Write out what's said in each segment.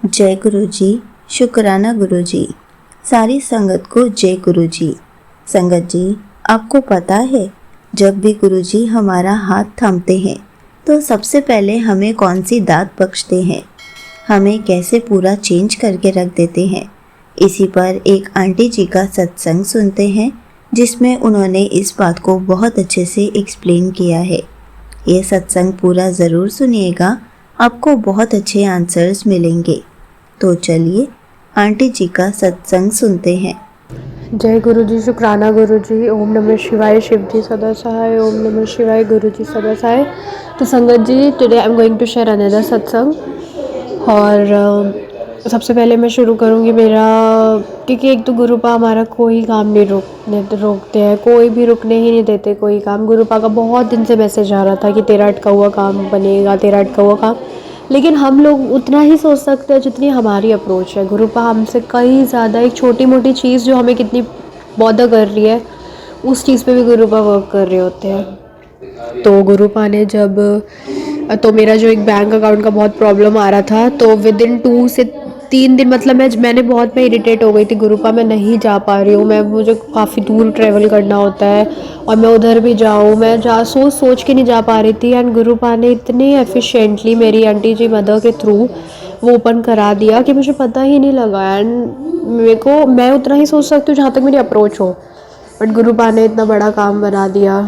जय गुरु जी। शुक्राना गुरु जी। सारी संगत को जय गुरु जी। संगत जी, आपको पता है जब भी गुरु जी हमारा हाथ थामते हैं तो सबसे पहले हमें कौन सी दात बख्शते हैं, हमें कैसे पूरा चेंज करके रख देते हैं। इसी पर एक आंटी जी का सत्संग सुनते हैं जिसमें उन्होंने इस बात को बहुत अच्छे से एक्सप्लेन किया है। ये सत्संग पूरा ज़रूर सुनिएगा, आपको बहुत अच्छे आंसर्स मिलेंगे। तो चलिए आंटी जी का सत्संग सुनते हैं। जय गुरु जी। शुक्राना गुरु जी। ओम नमः शिवाय। शिव जी सदा सहाय। ओम नमः शिवाय। गुरु जी सदा सहाय। तो संगत जी, today I am going to share another सत्संग। और सबसे पहले मैं शुरू करूँगी मेरा, क्योंकि एक तो गुरुपा हमारा कोई काम नहीं रोकते हैं, कोई भी रुकने ही नहीं देते कोई काम। गुरुपा का बहुत दिन से मैसेज आ रहा था कि तेरा अटका हुआ काम बनेगा, तेरा अटका हुआ काम। लेकिन हम लोग उतना ही सोच सकते हैं जितनी हमारी अप्रोच है। गुरुपा हमसे कई ज़्यादा, एक छोटी मोटी चीज़ जो हमें कितनी बॉदर कर रही है उस चीज़ पे भी गुरुपा वर्क कर रहे होते हैं। तो गुरुपा ने जब, तो मेरा जो एक बैंक अकाउंट का बहुत प्रॉब्लम आ रहा था, तो विद इन 2 से 3 दिन, मतलब मैं इरिटेट हो गई थी। गुरुपा मैं नहीं जा पा रही हूँ, मुझे काफ़ी दूर ट्रैवल करना होता है और मैं उधर भी जाऊँ, मैं सोच सोच के नहीं जा पा रही थी। एंड गुरुपा ने इतने एफिशिएंटली मेरी आंटी जी मदर के थ्रू वो ओपन करा दिया कि मुझे पता ही नहीं लगा। एंड मैं उतना ही सोच सकती हूँ जहाँ तक मेरी अप्रोच हो, बट गुरुपा ने इतना बड़ा काम बना दिया।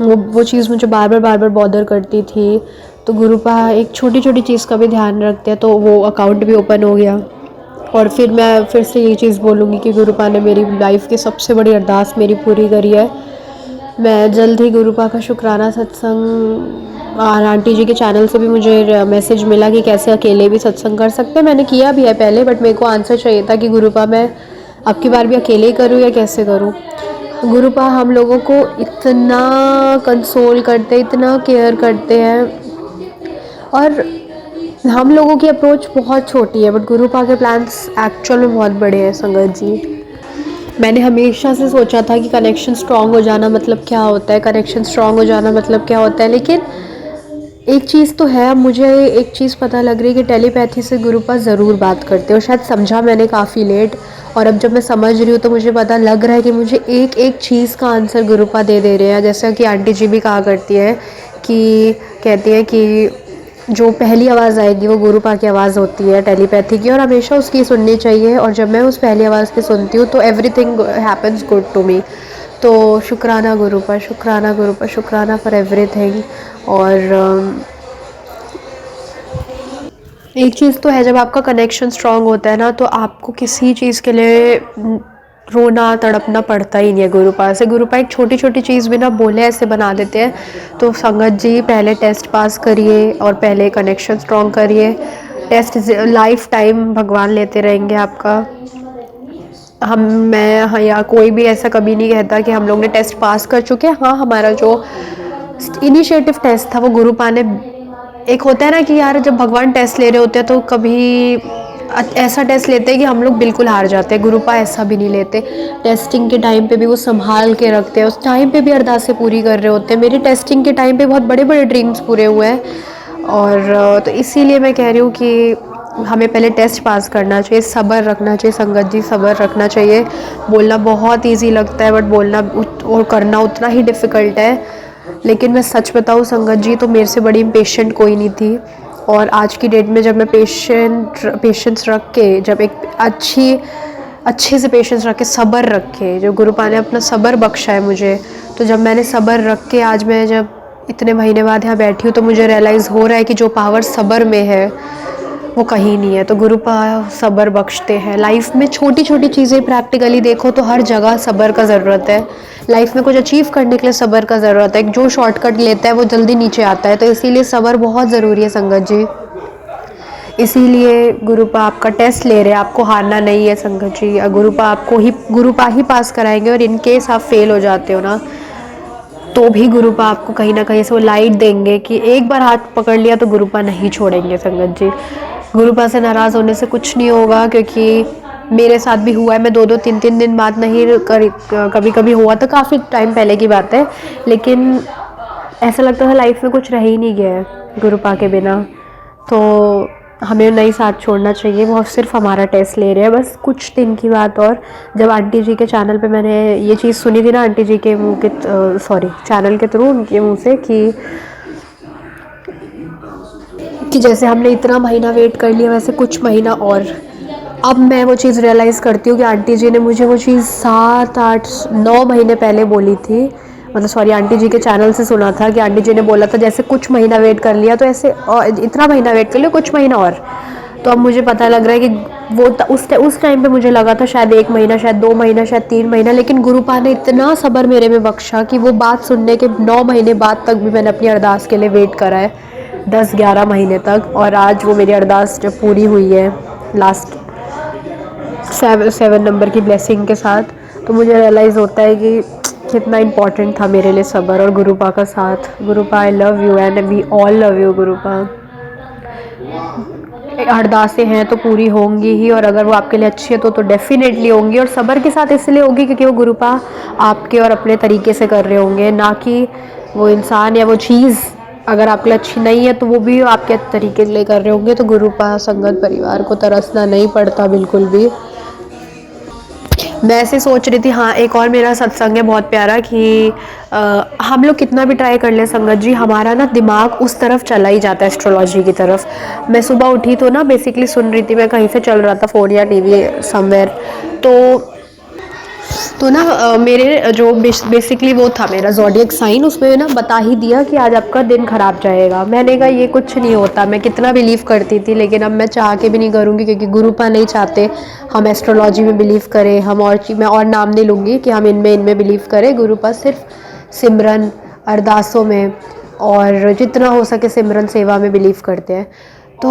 वो चीज़ मुझे बार बार बॉदर करती थी। तो गुरुपा एक छोटी छोटी चीज़ का भी ध्यान रखते हैं, तो वो अकाउंट भी ओपन हो गया। और फिर मैं फिर से ये चीज़ बोलूँगी कि गुरुपा ने मेरी लाइफ की सबसे बड़ी अरदास मेरी पूरी करी है। मैं जल्द ही गुरुपा का शुक्राना सत्संग, और आंटी जी के चैनल से भी मुझे मैसेज मिला कि कैसे अकेले भी सत्संग कर सकते हैं। मैंने किया भी है पहले, बट मेरे को आंसर चाहिए था कि गुरुपा मैं अब की बार भी अकेले ही करूँ या कैसे करूँ। गुरुपा हम लोगों को इतना कंसोल करते, इतना केयर करते हैं। और हम लोगों की अप्रोच बहुत छोटी है, बट गुरुपा के प्लान्स एक्चुअल में बहुत बड़े हैं संगत जी। मैंने हमेशा से सोचा था कि कनेक्शन स्ट्रांग हो जाना मतलब क्या होता है, कनेक्शन स्ट्रांग हो जाना मतलब क्या होता है। लेकिन एक चीज़ तो है, अब मुझे एक चीज़ पता लग रही है कि टेलीपैथी से गुरुपा ज़रूर बात करते हैं, और शायद समझा मैंने काफ़ी लेट। और अब जब मैं समझ रही हूँ तो मुझे पता लग रहा है कि मुझे एक एक चीज़ का आंसर गुरुपा दे रहे हैं। जैसा कि आंटी जी भी कहा करती है कि, कहती है कि जो पहली आवाज़ आएगी वो गुरुपा की आवाज़ होती है टेलीपैथी की, और हमेशा उसकी सुननी चाहिए। और जब मैं उस पहली आवाज़ की सुनती हूँ तो everything happens good to me. तो शुक्राना गुरुपा, शुक्राना गुरुपा, शुक्राना फॉर एवरीथिंग। और एक चीज़ तो है, जब आपका कनेक्शन स्ट्रांग होता है ना, तो आपको किसी चीज़ के लिए रोना तड़पना पड़ता ही नहीं है। गुरुपा से, गुरुपा एक छोटी छोटी चीज़ भी ना बोले ऐसे बना देते हैं। तो संगत जी, पहले टेस्ट पास करिए और पहले कनेक्शन स्ट्रांग करिए। टेस्ट लाइफ टाइम भगवान लेते रहेंगे आपका। हाँ, या कोई भी ऐसा कभी नहीं कहता कि हम लोग ने टेस्ट पास कर चुके हैं। हाँ, हमारा जो इनिशिएटिव टेस्ट था वो गुरुपा ने, एक होता है ना कि यार जब भगवान टेस्ट ले रहे होते हैं तो कभी ऐसा टेस्ट लेते हैं कि हम लोग बिल्कुल हार जाते हैं। गुरुपा ऐसा भी नहीं लेते। टेस्टिंग के टाइम पे भी वो संभाल के रखते हैं, उस टाइम पे भी अरदासें पूरी कर रहे होते हैं। मेरी टेस्टिंग के टाइम पे बहुत बड़े बड़े ड्रीम्स पूरे हुए हैं। और तो इसीलिए मैं कह रही हूँ कि हमें पहले टेस्ट पास करना चाहिए, सब्र रखना चाहिए संगत जी, सब्र रखना चाहिए। बोलना बहुत ईजी लगता है, बट बोलना और करना उतना ही डिफ़िकल्ट है। लेकिन मैं सच बताऊँ संगत जी, तो मेरे से बड़ी इम्पेशेंट कोई नहीं थी। और आज की डेट में जब मैं पेशेंस रख के, जब एक अच्छे से पेशेंस रख के, सब्र रख के, जो गुरुपा ने अपना सब्र बख्शा है मुझे, तो जब मैंने सब्र रख के आज मैं जब इतने महीने बाद यहाँ बैठी हूँ तो मुझे रियलाइज़ हो रहा है कि जो पावर सब्र में है वो कहीं नहीं है। तो गुरुपा सब्र बख्शते हैं। लाइफ में छोटी छोटी चीज़ें प्रैक्टिकली देखो तो हर जगह सब्र का ज़रूरत है। लाइफ में कुछ अचीव करने के लिए सब्र का ज़रूरत है। जो शॉर्टकट लेता है वो जल्दी नीचे आता है, तो इसीलिए सब्र बहुत ज़रूरी है संगत जी। इसीलिए गुरुपा आपका टेस्ट ले रहे हैं, आपको हारना नहीं है संगत जी। गुरुपा ही पास कराएंगे। और इन केस आप फेल हो जाते हो ना, तो भी गुरुपा आपको कहीं ना कहीं से वो लाइट देंगे कि एक बार हाथ पकड़ लिया तो गुरुपा नहीं छोड़ेंगे संगत जी। गुरुपा से नाराज़ होने से कुछ नहीं होगा, क्योंकि मेरे साथ भी हुआ है। मैं 2-2 3-3 दिन बाद नहीं करी, कभी कभी हुआ तो काफ़ी टाइम पहले की बात है। लेकिन ऐसा लगता था लाइफ में कुछ रह ही नहीं गया है गुरुपा के बिना। तो हमें नहीं साथ छोड़ना चाहिए। वो सिर्फ हमारा टेस्ट ले रहे हैं। बस कुछ दिन की बात और, जब आंटी जी के चैनल पे मैंने ये चीज़ सुनी थी ना, आंटी जी के मुँह के चैनल के थ्रू उनके मुँह से कि जैसे हमने इतना महीना वेट कर लिया वैसे कुछ महीना और। अब मैं वो चीज़ रियलाइज़ करती हूँ कि आंटी जी ने मुझे वो चीज़ 7 8 9 महीने पहले बोली थी, मतलब सॉरी आंटी जी के चैनल से सुना था कि आंटी जी ने बोला था जैसे कुछ महीना वेट कर लिया तो ऐसे और इतना महीना वेट कर लिया, कुछ महीना और। तो अब मुझे पता लग रहा है कि वो उस टाइम पे मुझे लगा था शायद 1 महीना, शायद 2 महीना, शायद 3 महीना, लेकिन गुरुपा ने इतना सब्र मेरे में बख्शा कि वो बात सुनने के 9 महीने बाद तक भी मैंने अपनी अरदास के लिए वेट करा है, 10 11 महीने तक। और आज वो मेरी अरदास जब पूरी हुई है लास्ट 7 नंबर की ब्लेसिंग के साथ, तो मुझे रियलाइज़ होता है कि कितना इम्पोर्टेंट था मेरे लिए सब्र और गुरुपा का साथ। Gurupa I love you and we all love you Gurupa. अरदासें हैं तो पूरी होंगी ही, और अगर वो आपके लिए अच्छी है तो डेफिनेटली होंगी। और सब्र के साथ इसलिए होगी क्योंकि वो गुरुपा आपके और अपने तरीके से कर रहे होंगे, ना कि वो इंसान या वो चीज़ अगर आपके लिए अच्छी नहीं है तो वो भी आपके तरीके से कर रहे होंगे। तो गुरुपा संगत परिवार को तरसना नहीं पड़ता बिल्कुल भी। मैं ऐसे सोच रही थी, हाँ एक और मेरा सत्संग है बहुत प्यारा कि हम लोग कितना भी ट्राई कर ले संगत जी, हमारा ना दिमाग उस तरफ चला ही जाता है, एस्ट्रोलॉजी की तरफ। मैं सुबह उठी तो ना बेसिकली सुन रही थी, मैं कहीं से चल रहा था फ़ोन या टीवी समवेयर, तो ना मेरे जो बेसिकली वो था मेरा ज़ोडिएक साइन, उसमें ना बता ही दिया कि आज आपका दिन ख़राब जाएगा। मैंने कहा ये कुछ नहीं होता, मैं कितना बिलीव करती थी, लेकिन अब मैं चाह के भी नहीं करूँगी क्योंकि गुरुपा नहीं चाहते हम एस्ट्रोलॉजी में बिलीव करें। हम और चीज़, मैं और नाम नहीं लूँगी कि हम इनमें बिलीव करें। गुरुपा सिर्फ सिमरन, अरदासों में और जितना हो सके सिमरन सेवा में बिलीव करते हैं। तो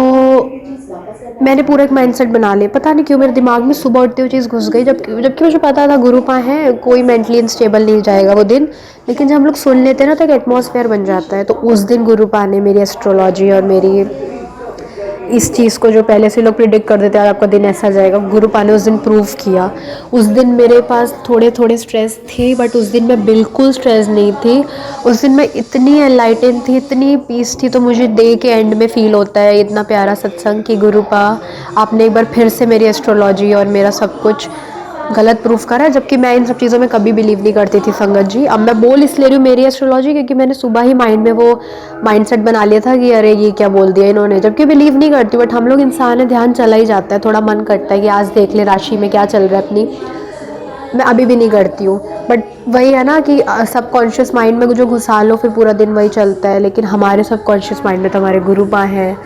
मैंने पूरा एक माइंडसेट बना लिया, पता नहीं क्यों मेरे दिमाग में सुबह उठते हुए चीज़ घुस गई, जबकि मुझे पता था गुरुपा है, कोई मेंटली अनस्टेबल नहीं जाएगा वो दिन। लेकिन जब हम लोग सुन लेते हैं ना तो एक एटमॉस्फेयर बन जाता है। तो उस दिन गुरुपा ने मेरी एस्ट्रोलॉजी और मेरी इस चीज़ को, जो पहले से लोग प्रिडिक्ट कर देते हैं आपका दिन ऐसा जाएगा, गुरुपा ने उस दिन प्रूव किया। उस दिन मेरे पास थोड़े थोड़े स्ट्रेस थे, बट उस दिन मैं बिल्कुल स्ट्रेस नहीं थी। उस दिन मैं इतनी एनलाइटन थी, इतनी पीस थी। तो मुझे डे के एंड में फ़ील होता है इतना प्यारा सत्संग कि गुरुपा आपने एक बार फिर से मेरी एस्ट्रोलॉजी और मेरा सब कुछ गलत प्रूफ करा, जबकि मैं इन सब चीज़ों में कभी बिलीव नहीं करती थी संगत जी। अब मैं बोल इसलिए रही हूँ मेरी एस्ट्रोलॉजी, क्योंकि मैंने सुबह ही माइंड में वो माइंडसेट बना लिया था कि अरे ये क्या बोल दिया इन्होंने, जबकि बिलीव नहीं करती। बट हम लोग इंसान है, ध्यान चला ही जाता है, थोड़ा मन करता है कि आज देख ले राशि में क्या चल रहा है अपनी। मैं अभी भी नहीं करती हूँ, बट वही है ना कि सबकॉन्शियस माइंड में जो घुसा लो फिर पूरा दिन वही चलता है। लेकिन हमारे सबकॉन्शियस माइंड में तो हमारे गुरुपा हैं,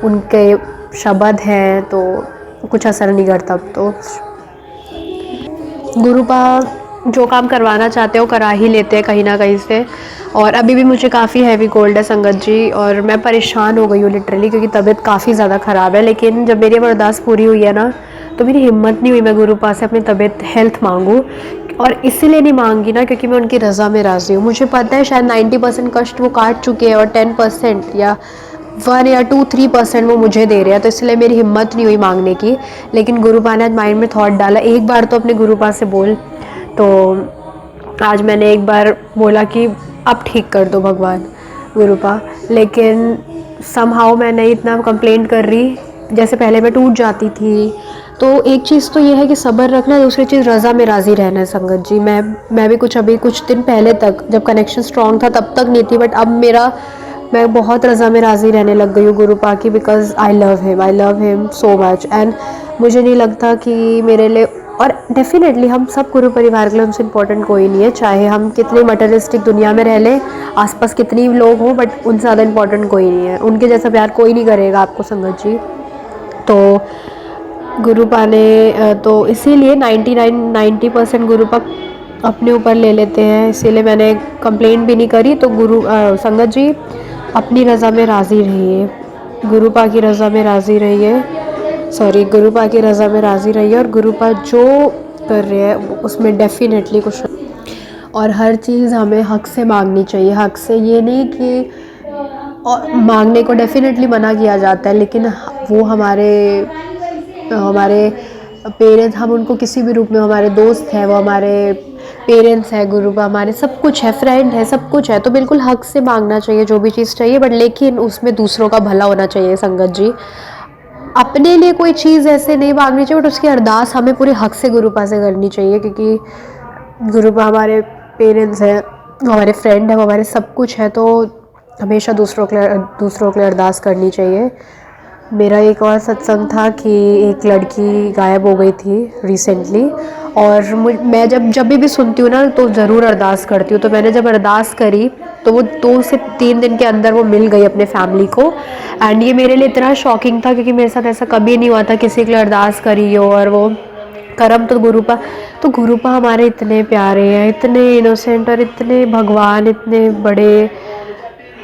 उनके शब्द हैं, तो कुछ असर नहीं करता। अब तो गुरुपा जो काम करवाना चाहते हो करा ही लेते हैं कहीं ना कहीं से। और अभी भी मुझे काफ़ी हैवी कोल्ड है संगत जी, और मैं परेशान हो गई हूँ लिटरली, क्योंकि तबीयत काफ़ी ज़्यादा ख़राब है। लेकिन जब मेरी अरदास पूरी हुई है ना, तो मेरी हिम्मत नहीं हुई मैं गुरुपा से अपनी तबीयत हेल्थ मांगूँ। और इसीलिए नहीं मांगी ना क्योंकि मैं उनकी रज़ा में राज़ी हूँ। मुझे पता है शायद 90% कष्ट वो काट चुके हैं और 10% या 1 या 2 3% वो मुझे दे रहे हैं, तो इसलिए मेरी हिम्मत नहीं हुई मांगने की। लेकिन गुरुपा ने आज माइंड में थॉट डाला, एक बार तो अपने गुरुपा से बोल। तो आज मैंने एक बार बोला कि अब ठीक कर दो भगवान गुरुपा। लेकिन समहाउ मैं नहीं इतना कंप्लेंट कर रही जैसे पहले मैं टूट जाती थी। तो एक चीज़ तो ये है कि सब्र रखना, दूसरी चीज़ रज़ा में राज़ी रहना है संगत जी। मैं भी अभी कुछ दिन पहले तक जब कनेक्शन स्ट्रॉन्ग था तब तक नहीं थी, बट अब मैं बहुत रज़ा में राज़ी रहने लग गई हूँ गुरुपा की, because I love him so much. And मुझे नहीं लगता कि मेरे लिए, और डेफिनेटली हम सब गुरु परिवार के लिए हमसे इम्पोर्टेंट कोई नहीं है, चाहे हम कितनी मटेरियलिस्टिक दुनिया में रह लें, आसपास कितनी लोग हों, बट उनसे ज़्यादा इम्पोर्टेंट कोई नहीं है। उनके जैसा प्यार कोई नहीं करेगा आपको संगत जी। तो गुरुपा ने तो इसीलिए 90% गुरुपा अपने ऊपर ले लेते हैं, इसीलिए मैंने कंप्लेंट भी नहीं करी। तो संगत जी अपनी रज़ा में राज़ी रहिए, गुरुपा की रज़ा में राज़ी रहिए, गुरुपा की रज़ा में राज़ी रहिए। और गुरुपा जो कर रहे हैं उसमें डेफिनेटली कुछ, और हर चीज़ हमें हक से मांगनी चाहिए। हक से ये नहीं कि, और मांगने को डेफिनेटली मना किया जाता है, लेकिन वो हमारे पेरेंट्स, हम उनको किसी भी रूप में, हमारे दोस्त हैं, वो हमारे पेरेंट्स है, गुरुपा हमारे सब कुछ है, फ्रेंड है, सब कुछ है। तो बिल्कुल हक से मांगना चाहिए जो भी चीज़ चाहिए, बट लेकिन उसमें दूसरों का भला होना चाहिए संगत जी। अपने लिए कोई चीज़ ऐसे नहीं मांगनी चाहिए, बट उसकी अरदास हमें पूरे हक से गुरुपा से करनी चाहिए, क्योंकि गुरुपा हमारे पेरेंट्स हैं, हमारे फ्रेंड हैं, हमारे सब कुछ है, तो हमेशा दूसरों के लिए अरदास करनी चाहिए। मेरा एक और सत्संग था कि एक लड़की गायब हो गई थी रिसेंटली, और मैं जब भी सुनती हूँ ना तो ज़रूर अरदास करती हूँ। तो मैंने जब अरदास करी तो वो 2 से 3 दिन के अंदर वो मिल गई अपने फैमिली को। एंड ये मेरे लिए इतना शॉकिंग था, क्योंकि मेरे साथ ऐसा कभी नहीं हुआ था किसी के लिए अरदास करी हो और वो करम। तो गुरुपा हमारे इतने प्यारे हैं, इतने इनोसेंट और इतने भगवान, इतने बड़े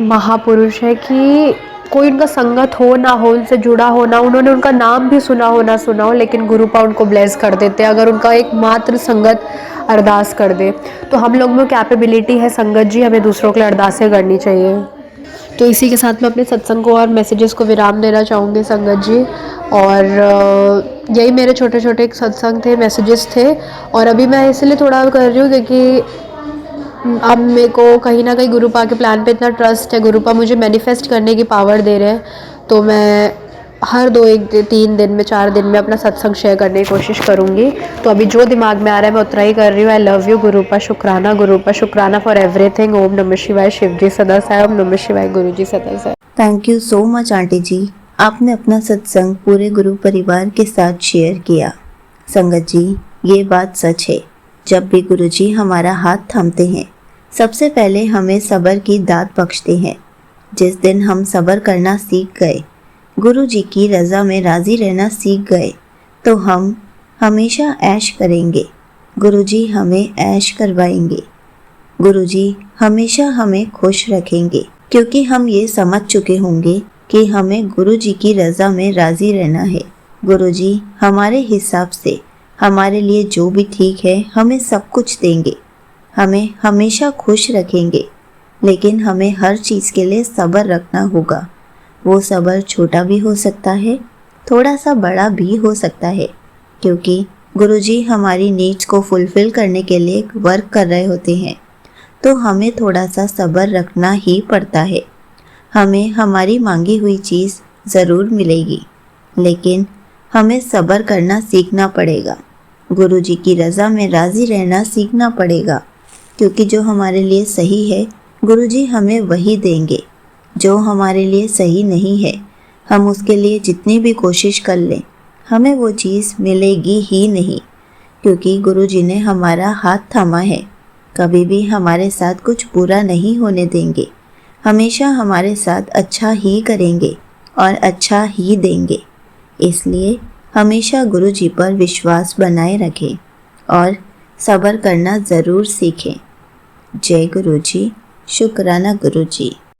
महापुरुष है कि कोई उनका संगत हो ना हो, उनसे जुड़ा हो ना, उन्होंने उनका नाम भी सुना हो ना सुना हो, लेकिन गुरुपा उनको ब्लेस कर देते हैं अगर उनका एक मात्र संगत अरदास कर दे। तो हम लोग में कैपेबिलिटी है संगत जी, हमें दूसरों के लिए अरदासें करनी चाहिए। तो इसी के साथ मैं अपने सत्संग को और मैसेजेस को विराम देना चाहूँगी संगत जी। और यही मेरे छोटे छोटे सत्संग थे, मैसेजेस थे। और अभी मैं इसलिए थोड़ा कर रही हूँ क्योंकि अब मेरे को कहीं ना कहीं गुरुपा के प्लान पे इतना ट्रस्ट है, गुरुपा मुझे मैनिफेस्ट करने की पावर दे रहे हैं। तो मैं हर 3 दिन में 4 दिन में अपना सत्संग शेयर करने की कोशिश करूँगी। तो अभी जो दिमाग में आ रहा है मैं उतना ही कर रही हूँ। आई लव यू गुरुपा, शुक्राना फॉर एवरीथिंग। ओम नमः शिवाय, शिव जी सदा साई। ओम नमः शिवाय, गुरु जी सदा साई। Thank you so much aunty ji, आपने अपना सत्संग पूरे गुरु परिवार के साथ शेयर किया। संगत जी, ये बात सच है, जब भी गुरु जी हमारा हाथ थामते हैं सबसे पहले हमें सब्र की दात बख्शते हैं। जिस दिन हम सब्र करना सीख गए, गुरु जी की रज़ा में राज़ी रहना सीख गए, तो हम हमेशा ऐश करेंगे। गुरु जी हमें ऐश करवाएंगे। गुरु जी हमेशा हमें खुश रखेंगे, क्योंकि हम ये समझ चुके होंगे कि हमें गुरु जी की रज़ा में राज़ी रहना है। गुरु जी हमारे हिसाब से हमारे लिए जो भी ठीक है हमें सब कुछ देंगे, हमें हमेशा खुश रखेंगे। लेकिन हमें हर चीज़ के लिए सब्र रखना होगा। वो सब्र छोटा भी हो सकता है, थोड़ा सा बड़ा भी हो सकता है, क्योंकि गुरुजी हमारी नीड्स को फुलफ़िल करने के लिए वर्क कर रहे होते हैं। तो हमें थोड़ा सा सब्र रखना ही पड़ता है। हमें हमारी मांगी हुई चीज़ ज़रूर मिलेगी, लेकिन हमें सब्र करना सीखना पड़ेगा। गुरुजी की रज़ा में राज़ी रहना सीखना पड़ेगा, क्योंकि जो हमारे लिए सही है गुरुजी हमें वही देंगे। जो हमारे लिए सही नहीं है, हम उसके लिए जितनी भी कोशिश कर लें, हमें वो चीज़ मिलेगी ही नहीं, क्योंकि गुरुजी ने हमारा हाथ थामा है। कभी भी हमारे साथ कुछ बुरा नहीं होने देंगे, हमेशा हमारे साथ अच्छा ही करेंगे और अच्छा ही देंगे। इसलिए हमेशा गुरुजी पर विश्वास बनाए रखें और सब्र करना ज़रूर सीखें। जय गुरुजी, शुक्राना गुरुजी।